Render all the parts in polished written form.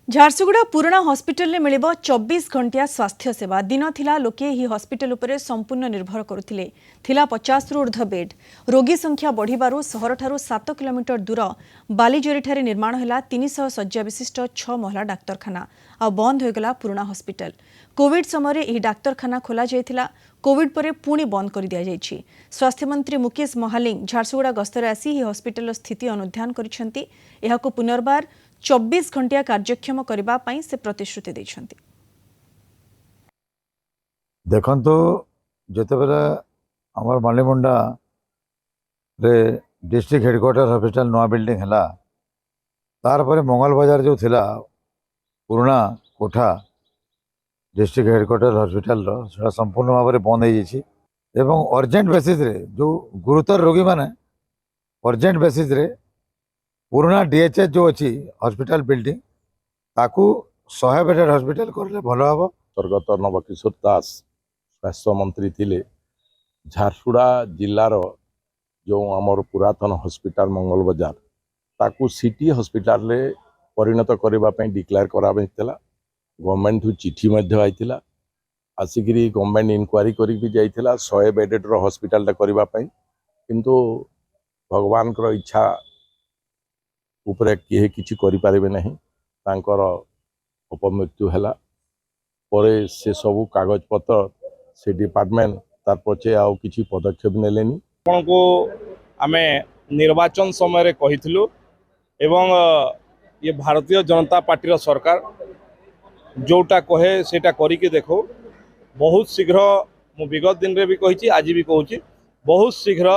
झारसुगुड़ा पुराना हॉस्पिटल में मिलिबो 24 घंटिया स्वास्थ्य सेवा। दिन थिला लोके ही हॉस्पिटल उपरे संपूर्ण निर्भर करुथिले। थिला 50 रु ऊर्ध्व बेड। रोगी संख्या बढ़िबारु सहर ठारू 7 किलोमीटर दूर बालीजोरी ठारे निर्माण हैला 300 शଯ୍या विशिष्ट 6 महिला डाक्तरखाना। आ बंद होगला पुराना हॉस्पिटल। कोविड समय यह डाक्तरखाना खोला जायथिला। कोविड परे पुणी बंद कर दिया जायछि। स्वास्थ्य मंत्री मुकेश महालिंग झारसुगुड़ा गस्तरे आसी ही हॉस्पिटल स्थिति अनुध्यान करिसेंती। एहाको पुनर्बार 24 घंटिया कार्यक्षम करबा पई से प्रतिश्रुति दैछंती। देखंतु जते बेले हमर मालीमुंडा रे डिस्ट्रिक्ट हेडक्वार्टर हॉस्पिटल नवा बिल्डिंग हला तार परे मंगल बाजार जो थिला पुराना कोठा डिस्ट्रिक्ट हेडक्वार्टर हॉस्पिटल रो सेटा संपूर्ण भाव में बंद हो जाइए एवं अर्जेंट बेसिस रे जो गुरुतर रोगी माने अर्जेंट बेसिस रे पुराना डीएचएच जो अच्छी हॉस्पिटल बिल्डिंग ताकू 100 बेडेड हॉस्पिटल करले भल हम। स्वर्गत नवकिशोर दास स्वास्थ्य मंत्री थिले झारसुगुड़ा जिलार जो आमर पुरातन हॉस्पिटल मंगल बाजार ताकू सिटी हॉस्पिटल रे परिणत करने डिक्लेयर करा गवर्नमेंट ठू चिठी आईला आसिकी गवर्नमेंट इनक्वारी कर 100 बेडेड हॉस्पिटल करने किंतु भगवान कर इच्छा उपरे किए किछि करि पारिबे नहीं तांकर अपमृत्यु हैला परे से सब कागज पत्र से डिपार्टमेंट तार पछे आउ किछि पदक्षेप नेलेनी। आपण को आमे निर्वाचन समय रे कहिथिलु एवं ये भारतीय जनता पार्टी रो सरकार जोटा कहे सेटा करी के देखो बहुत शीघ्र मु विगत दिन रे भी कहिछि आज भी कहूछि बहुत शीघ्र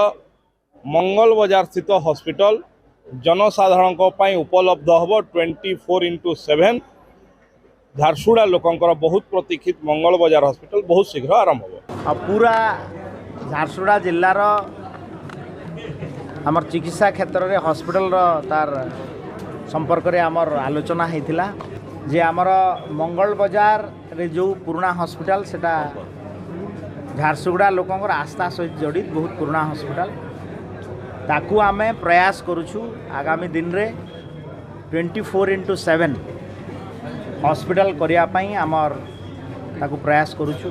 मंगल बाजार स्थित हॉस्पिटल जनसाधारण उपलब्ध हम 24x7 झारसुगुड़ा लोकंकर बहुत प्रतीक्षित मंगल बाजार हॉस्पिटल बहुत शीघ्र आरंभ हो। पूरा झारसुगुड़ा जिलार आमर चिकित्सा क्षेत्र में हॉस्पिटल तार संपर्क में आमर आलोचना होता जे आमर मंगल बाजार रे जो पुराना हॉस्पिटल सेटा झारसुगुड़ा लोकंकर आस्था सहित जड़ित बहुत पुराना हॉस्पिटल ताकू आमे प्रयास करुछु आगामी दिन रे 24x7 हॉस्पिटल करिया पई आमर ताकू प्रयास करुछु।